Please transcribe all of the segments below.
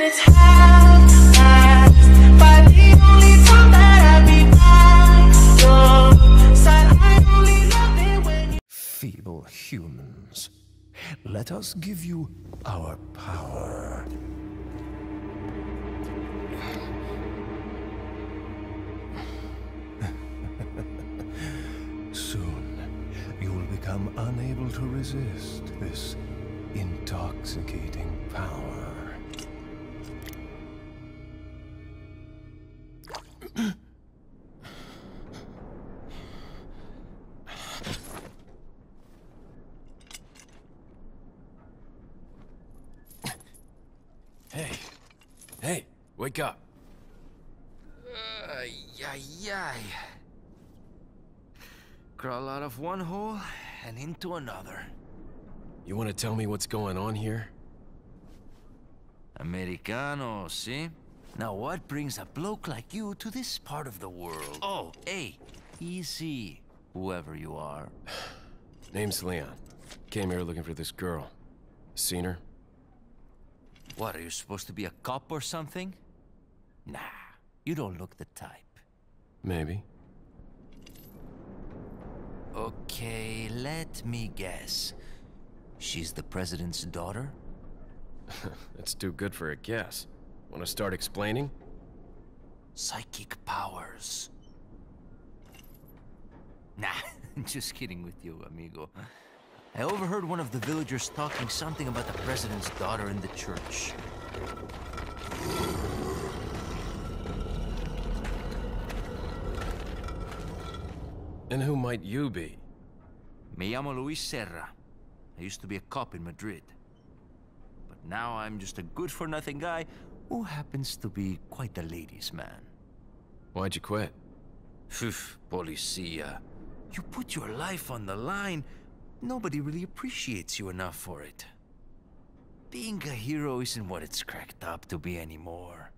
when it's half-past. By the only time that I be by your side, I only love it when you... Feeble humans, let us give you our power. Soon, you will become unable to resist this intoxicating power. Hey, wake up. Yay. Crawl out of one hole and into another. You want to tell me what's going on here? Americano, see? Now what brings a bloke like you to this part of the world? Oh, hey, easy, whoever you are. Name's Leon. Came here looking for this girl. Seen her? What, are you supposed to be a cop or something? Nah, you don't look the type. Maybe. Okay, let me guess. She's the president's daughter? That's too good for a guess. Want to start explaining? Psychic powers. Nah, just kidding with you, amigo. I overheard one of the villagers talking something about the president's daughter in the church. And who might you be? Me llamo Luis Serra. I used to be a cop in Madrid. But now I'm just a good-for-nothing guy who happens to be quite a ladies' man. Why'd you quit? Phew, policia. You put your life on the line. Nobody really appreciates you enough for it. Being a hero isn't what it's cracked up to be anymore.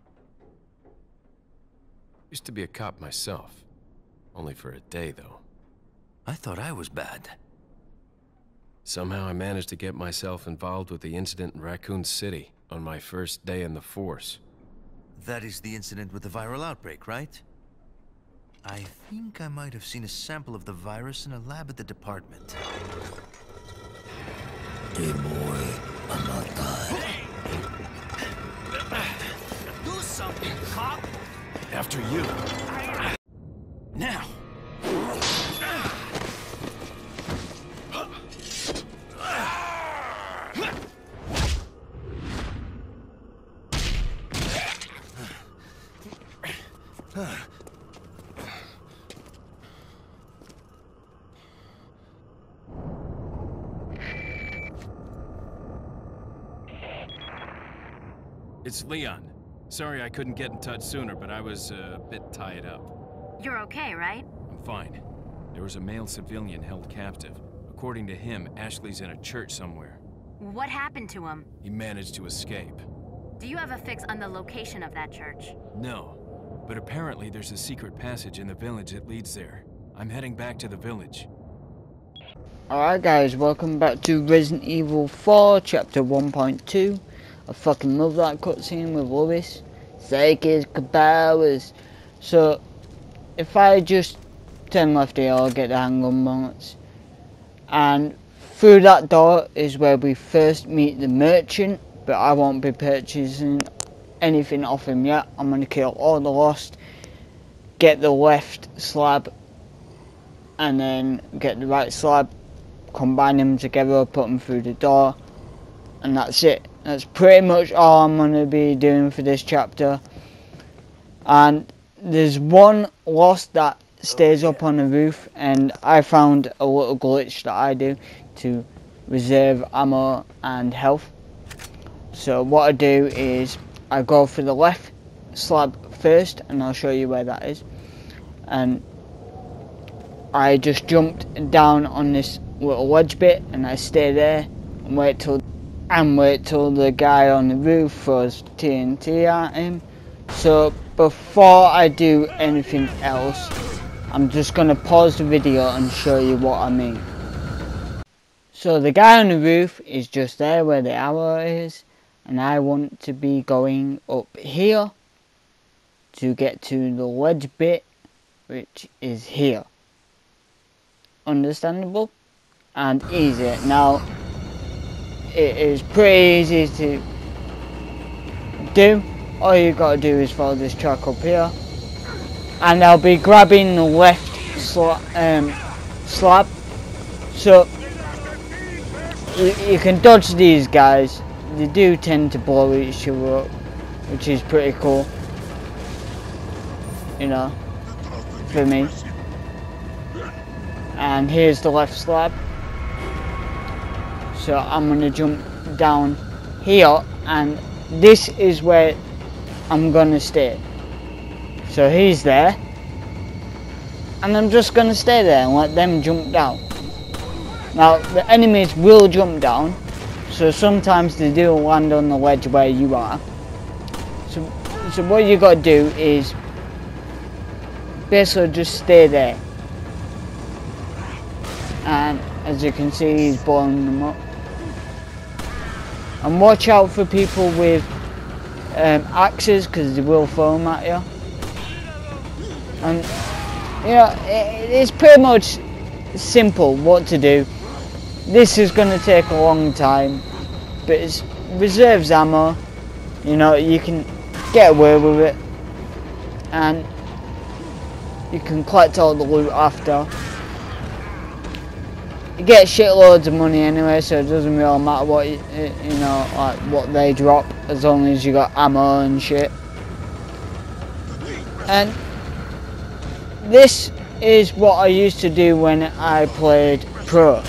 Used to be a cop myself. Only for a day, though. I thought I was bad. Somehow I managed to get myself involved with the incident in Raccoon City on my first day in the force. That is the incident with the viral outbreak, right? I think I might have seen a sample of the virus in a lab at the department. Hey boy, I'm not done. Do something, cop! After you. Now! It's Leon. Sorry I couldn't get in touch sooner, but I was a bit tied up. You're okay, right? I'm fine. There was a male civilian held captive. According to him, Ashley's in a church somewhere. What happened to him? He managed to escape. Do you have a fix on the location of that church? No, but apparently there's a secret passage in the village that leads there. I'm heading back to the village. Alright guys, welcome back to Resident Evil 4 Chapter 1.2. I fucking love that cutscene with Luis. Psychic powers. So, if I just turn left here, I'll get the handgun bullets. And through that door is where we first meet the merchant, but I won't be purchasing anything off him yet. I'm going to kill all the lost, get the left slab, and then get the right slab, combine them together, put them through the door, and that's it. That's pretty much all I'm going to be doing for this chapter. And there's one lost that stays up on the roof, and I found a little glitch that I do to reserve ammo and health. So what I do is I go for the left slab first, and I'll show you where that is. And I just jumped down on this little ledge bit, and I stay there and wait till the guy on the roof throws TNT at him. So before I do anything else, I'm just going to pause the video and show you what I mean. So the guy on the roof is just there where the arrow is, and I want to be going up here to get to the ledge bit, which is here. Understandable and easy. Now it is pretty easy to do. All you gotta do is follow this track up here, and I'll be grabbing the left slab, so you can dodge these guys. They do tend to blow each other up, which is pretty cool, you know, for me. And here's the left slab, so I'm gonna jump down here, and this is where I'm gonna stay. So he's there, and I'm just gonna stay there and let them jump down. Now the enemies will jump down, so sometimes they do land on the ledge where you are. So what you gotta do is basically just stay there. And as you can see, he's blowing them up. And watch out for people with axes, because they will foam at you. And you know, it's pretty much simple what to do. This is going to take a long time, but it's reserves ammo. You know, you can get away with it, and you can collect all the loot after. You get shitloads of money anyway, so it doesn't really matter what you know, like what they drop, as long as you got ammo and shit. And this is what I used to do when I played pro.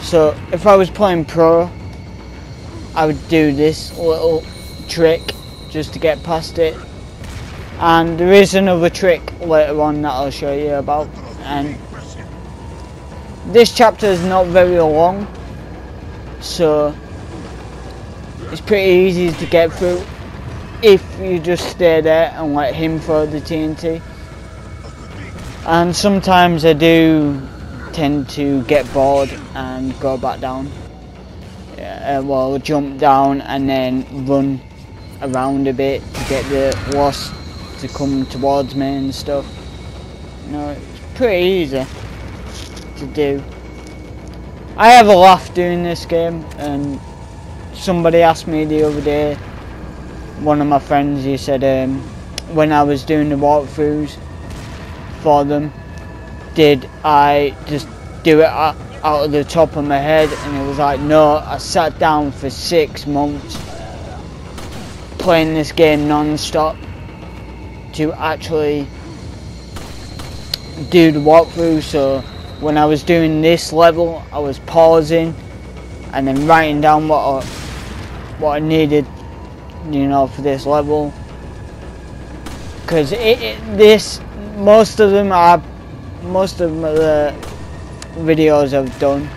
So if I was playing pro, I would do this little trick just to get past it. And there is another trick later on that I'll show you about. And this chapter is not very long, so it's pretty easy to get through if you just stay there and let him throw the TNT. And sometimes I do tend to get bored and go back down. Well, jump down and then run around a bit to get the wasp to come towards me and stuff. You know, it's pretty easy to do. I have a laugh doing this game, and somebody asked me the other day, one of my friends, he said when I was doing the walkthroughs for them, did I just do it out of the top of my head? And it was like, no, I sat down for 6 months playing this game non-stop to actually do the walkthrough. So when I was doing this level, I was pausing and then writing down what I needed, you know, for this level. Because most of the videos I've done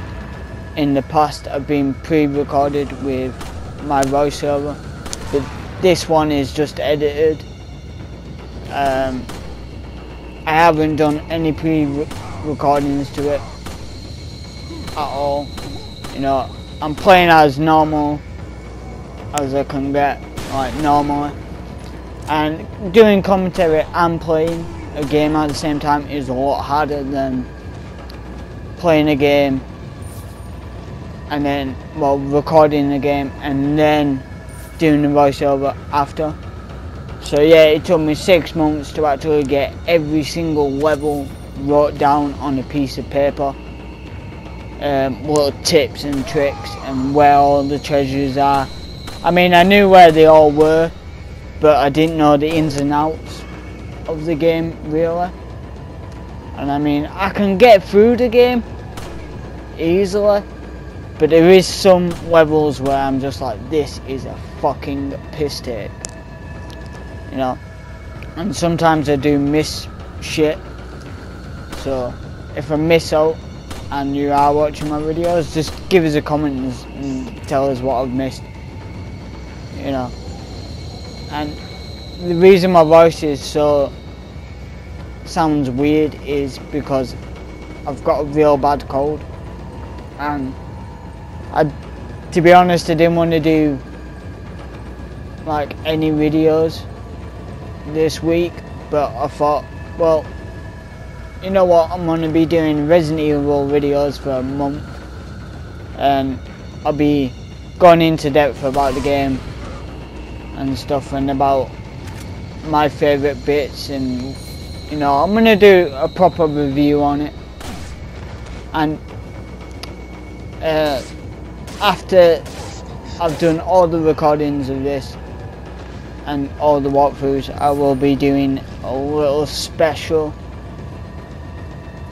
in the past have been pre-recorded with my voiceover, but this one is just edited. I haven't done any pre-recordings to it at all. You know, I'm playing as normal as I can get, like normally, and doing commentary and playing a game at the same time is a lot harder than playing a game and then, well, recording the game and then doing the voiceover after. So yeah, it took me 6 months to actually get every single level wrote down on a piece of paper. Little tips and tricks and where all the treasures are. I mean, I knew where they all were, but I didn't know the ins and outs of the game really. And I mean, I can get through the game easily, but there is some levels where I'm just like, this is a fucking piss take, you know. And sometimes I do miss shit, so if I miss out and you are watching my videos, just give us a comment and tell us what I've missed, you know. And the reason my voice is sounds weird is because I've got a real bad cold, and to be honest, I didn't want to do like any videos this week, but I thought, well, you know what, I'm going to be doing Resident Evil videos for a month, and I'll be going into depth about the game and stuff, and about my favourite bits, and you know, I'm going to do a proper review on it. And after I've done all the recordings of this and all the walkthroughs, I will be doing a little special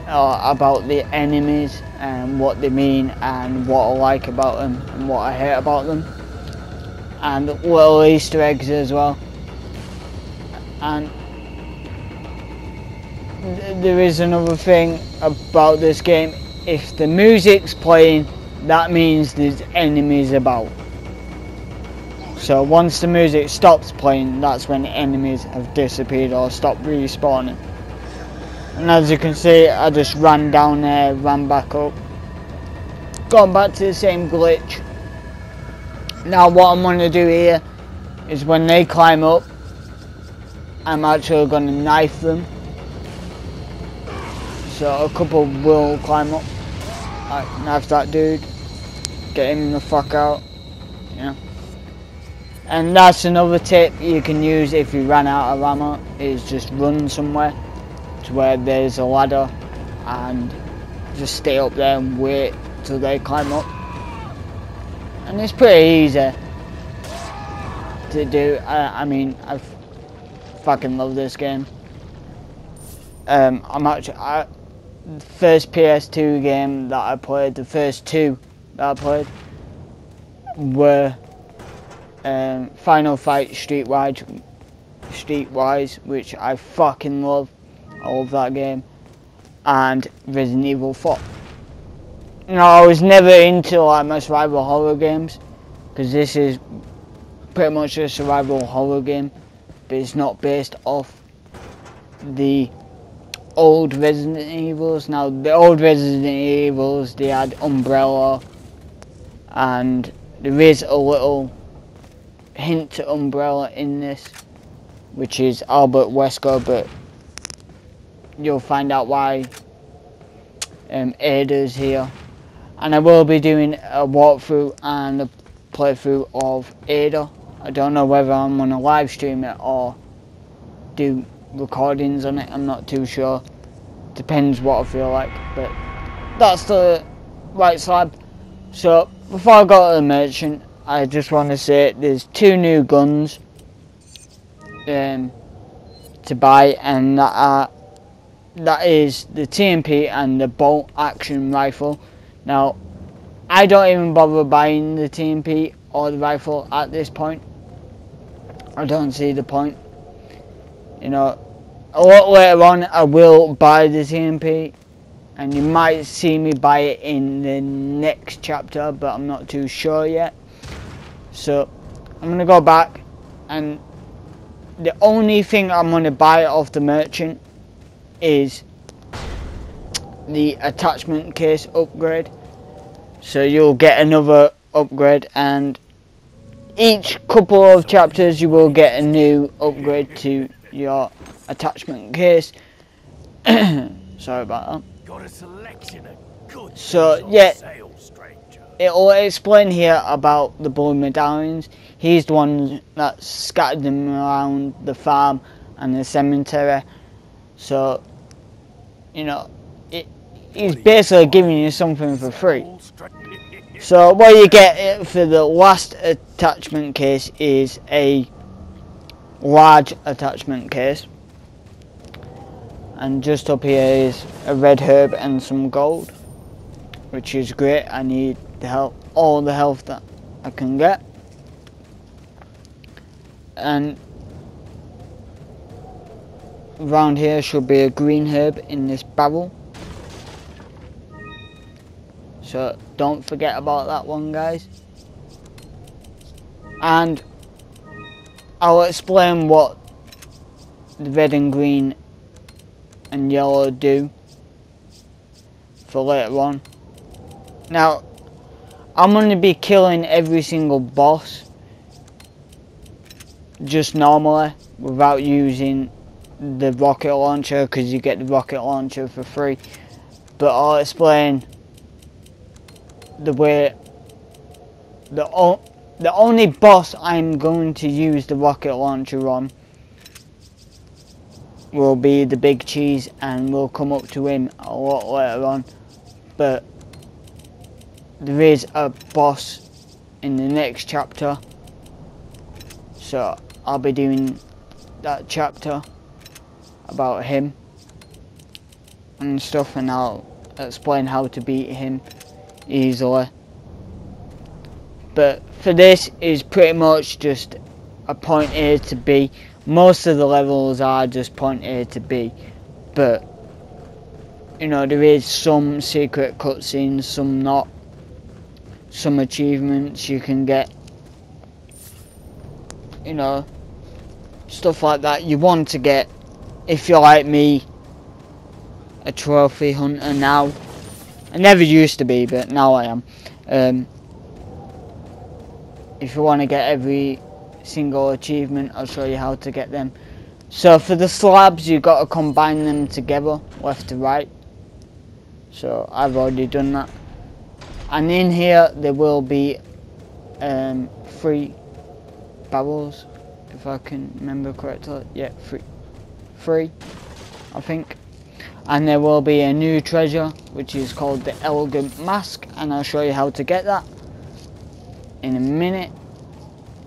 about the enemies and what they mean and what I like about them and what I hate about them, and little Easter eggs as well. And there is another thing about this game: if the music's playing, that means there's enemies about. So once the music stops playing, that's when the enemies have disappeared or stopped respawning. And as you can see, I just ran down there, ran back up, gone back to the same glitch. Now what I'm going to do here is when they climb up, I'm actually going to knife them. So a couple will climb up. Alright, knife that dude, get him the fuck out, yeah. And that's another tip you can use if you ran out of ammo, is just run somewhere to where there's a ladder and just stay up there and wait till they climb up. And it's pretty easy to do. I mean, I fucking love this game. I'm actually, the first PS2 game that I played, the first two that I played were Final Fight Streetwise, which I fucking love. I love that game. And Resident Evil 4. You know, I was never into like my survival horror games, because this is pretty much a survival horror game, but it's not based off the old Resident Evils. Now the old Resident Evils, they had Umbrella, and there is a little hint to Umbrella in this, which is Albert Wesker, but you'll find out why Ada's here. And I will be doing a walkthrough and a playthrough of Ada. I don't know whether I'm going to live stream it or do recordings on it, I'm not too sure. Depends what I feel like, but that's the right slab. So before I go to the merchant, I just want to say there's two new guns to buy, and that is the TMP and the bolt action rifle. Now I don't even bother buying the TMP or the rifle at this point. I don't see the point. You know, a lot later on I will buy the TMP, and you might see me buy it in the next chapter, but I'm not too sure yet. So I'm going to go back, and the only thing I'm going to buy off the merchant is the attachment case upgrade. So you'll get another upgrade, and each couple of chapters you will get a new upgrade to your attachment case. Sorry about that. Got a selection of good So yeah, it'll explain here about the blood medallions. He's the one that scattered them around the farm and the cemetery. So, you know, he's basically giving you something for free. So what you get for the last attachment case is a large attachment case. And just up here is a red herb and some gold, which is great. I need the help, all the health that I can get. And around here should be a green herb in this barrel. So don't forget about that one, guys. And I'll explain what the red and green and yellow do for later on. Now I'm going to be killing every single boss just normally without using the rocket launcher, because you get the rocket launcher for free. But I'll explain the way. The only boss I'm going to use the rocket launcher on will be the big cheese, and we'll come up to him a lot later on. But there is a boss in the next chapter, so I'll be doing that chapter about him and stuff, and I'll explain how to beat him easily. But for this is pretty much just a point A to B. Most of the levels are just point A to B, but you know, there is some secret cutscenes, some not, some achievements you can get, you know, stuff like that you want to get if you're like me, a trophy hunter now. I never used to be, but now I am. If you want to get every single achievement, I'll show you how to get them. So for the slabs, you've got to combine them together, left to right. So I've already done that. And in here there will be 3 barrels, if I can remember correctly. Yeah, 3 I think. And there will be a new treasure which is called the Elegant Mask, and I'll show you how to get that in a minute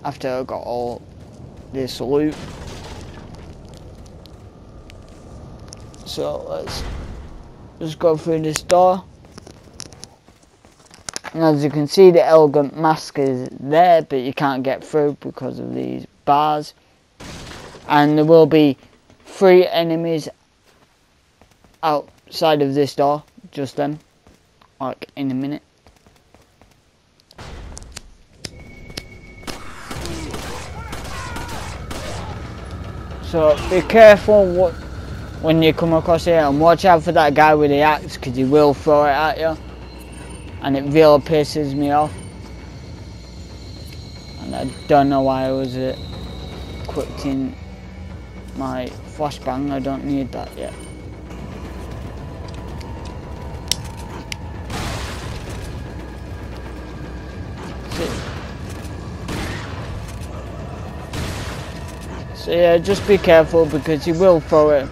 after I got all this loot. So let's just go through this door, and as you can see, the Elegant Mask is there, but you can't get through because of these bars. And there will be 3 enemies outside of this door, just them, like in a minute. So be careful when you come across here, and watch out for that guy with the axe, because he will throw it at you, and it really pisses me off. And I don't know why I was quitting my flashbang. I don't need that yet. So yeah, just be careful, because he will throw it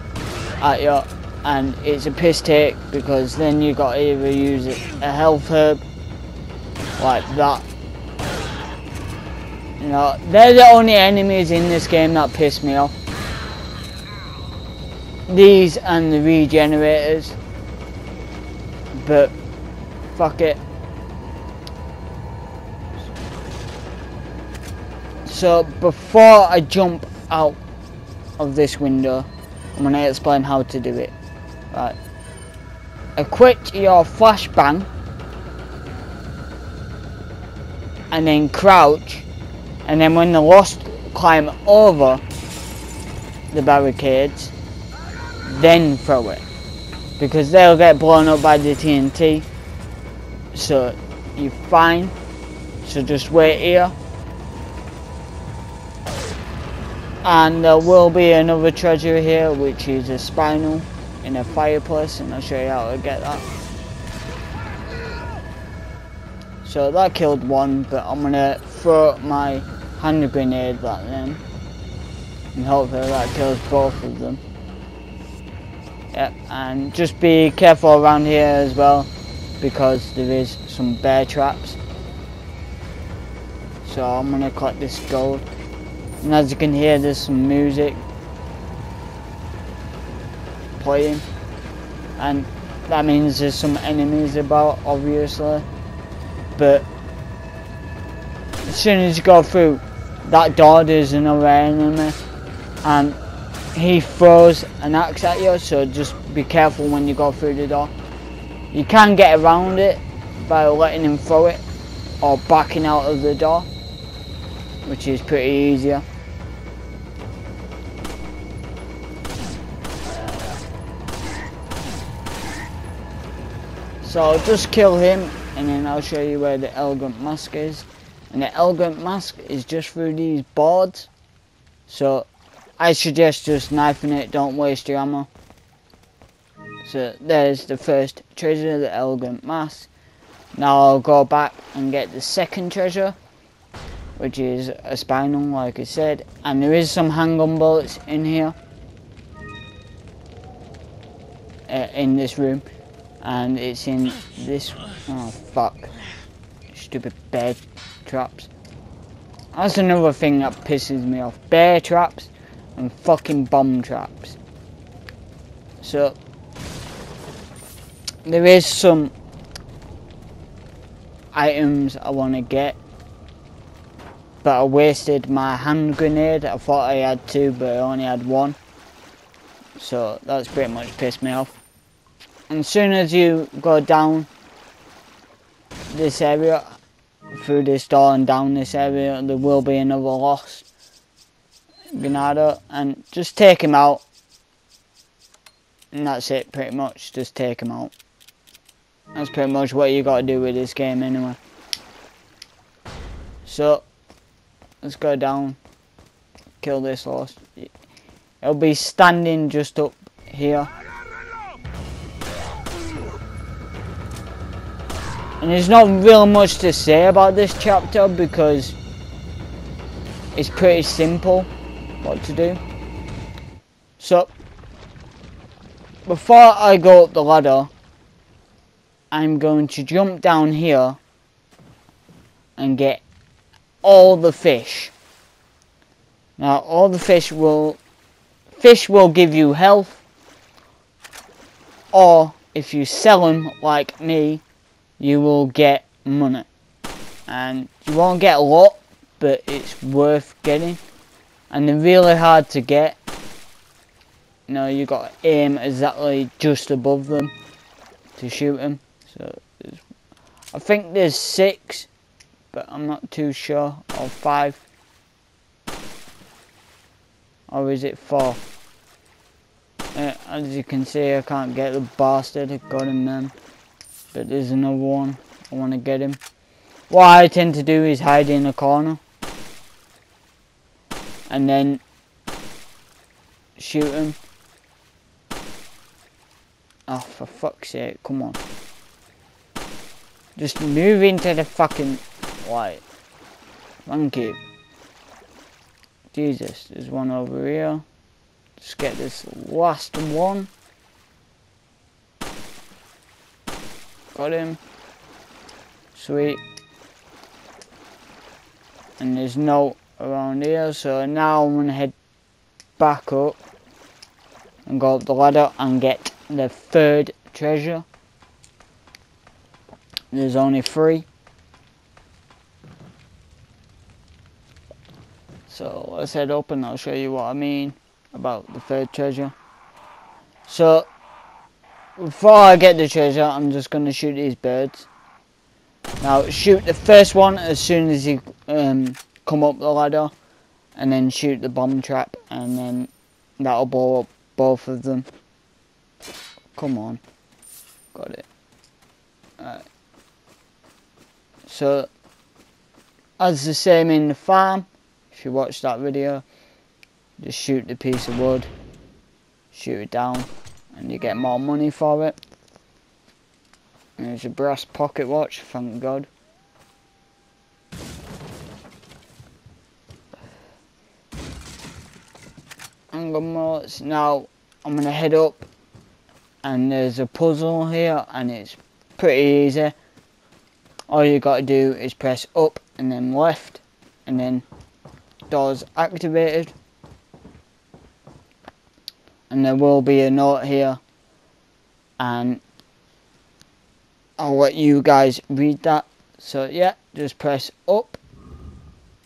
at you, and it's a piss take, because then you got to either use a health herb like that. You know, they're the only enemies in this game that piss me off. These and the regenerators. But fuck it. So before I jump out of this window, I'm going to explain how to do it. Right. Equip your flashbang and then crouch, and then when the Lost climb over the barricades, then throw it, because they'll get blown up by the TNT. So you're fine. So just wait here. And there will be another treasure here, which is a spinal in a fireplace, and I'll show you how to get that. So that killed one, but I'm gonna throw my hand grenade at them, and hopefully that kills both of them. Yep, and just be careful around here as well, because there is some bear traps. So I'm gonna collect this gold. And as you can hear, there's some music playing, and that means there's some enemies about, obviously. But as soon as you go through that door, there's another enemy, and he throws an axe at you, so just be careful when you go through the door. You can get around it by letting him throw it, or backing out of the door, which is pretty easier. So just kill him, and then I'll show you where the Elegant Mask is. And the Elegant Mask is just through these boards. So I suggest just knifing it, don't waste your ammo. So there's the first treasure, the elegant mask. Now I'll go back and get the second treasure, which is a spinal, like I said, and there is some handgun bullets in here, in this room, and it's in this. Oh fuck! Stupid bear traps. That's another thing that pisses me off: bear traps and fucking bomb traps. So there is some items I want to get, but I wasted my hand grenade. I thought I had two, but I only had one. So that's pretty much pissed me off. And as soon as you go down this area, through this door and down this area, there will be another lost Ganado, and just take him out. And that's it, pretty much. Just take him out. That's pretty much what you gotta do with this game anyway. So let's go down, kill this lost. It'll be standing just up here. And there's not real much to say about this chapter because it's pretty simple what to do. So before I go up the ladder, I'm going to jump down here and get all the fish. Now all the fish will give you health, or if you sell them like me, you will get money. And you won't get a lot, but it's worth getting. And they're really hard to get. You know, you got to aim exactly just above them to shoot them. So I think there's 6, but I'm not too sure, or 5, or is it 4? As you can see, I can't get the bastard. I got him then, but there's another one. I want to get him. What I tend to do is hide in a corner and then shoot him. Oh, for fuck's sake, come on. Just move into the fucking light. Thank you. Jesus, there's one over here. Just get this last one. Got him. Sweet. And there's no around here, so now I'm gonna head back up and go up the ladder and get the third treasure. There's only 3. So let's head up and I'll show you what I mean about the third treasure. So before I get the treasure, I'm just going to shoot these birds. Now shoot the first one as soon as you come up the ladder, and then shoot the bomb trap, and then that'll blow up both of them. Come on. Got it. Alright. So as the same in the farm, if you watch that video, just shoot the piece of wood, shoot it down, and you get more money for it. And there's a brass pocket watch, thank God. Handgun bullets. Now I'm gonna head up, and there's a puzzle here, and it's pretty easy. All you gotta do is press up and then left, and then doors activated. And there will be a note here, and I'll let you guys read that. So yeah, just press up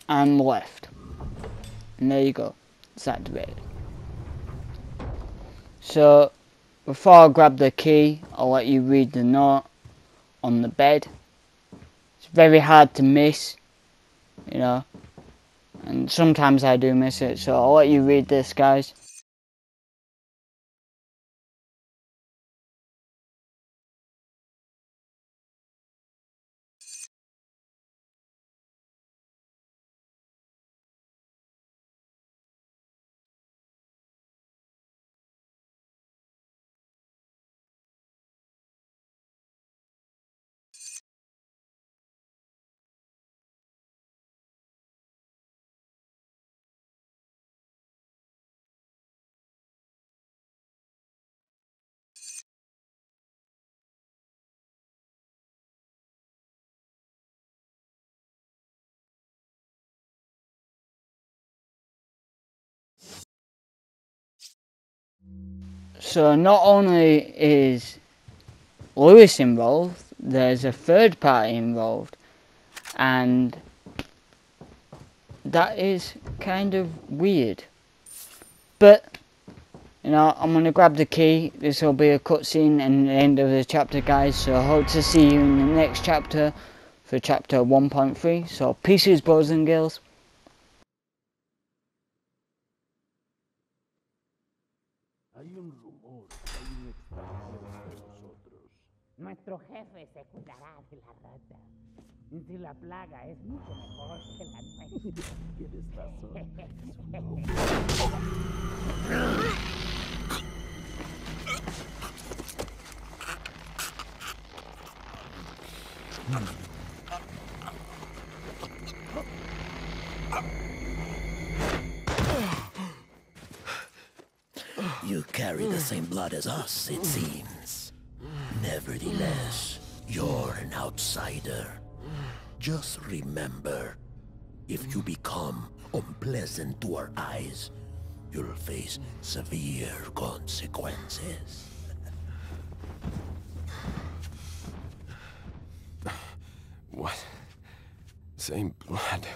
and left, and there you go, it's activated. So before I grab the key, I'll let you read the note on the bed. It's very hard to miss, you know, and sometimes I do miss it, so I'll let you read this, guys. So not only is Lewis involved, there's a third party involved, and that is kind of weird. But you know, I'm gonna grab the key. This will be a cutscene and the end of the chapter, guys. So I hope to see you in the next chapter for chapter 1.3. So pieces, boys and girls. Nuestro jefe se cuidará de la rata. Si la plaga es mucho mejor que la nuestra. Tienes You carry the same blood as us, it seems. Nevertheless, you're an outsider. Just remember, if you become unpleasant to our eyes, you'll face severe consequences. What? Same blood.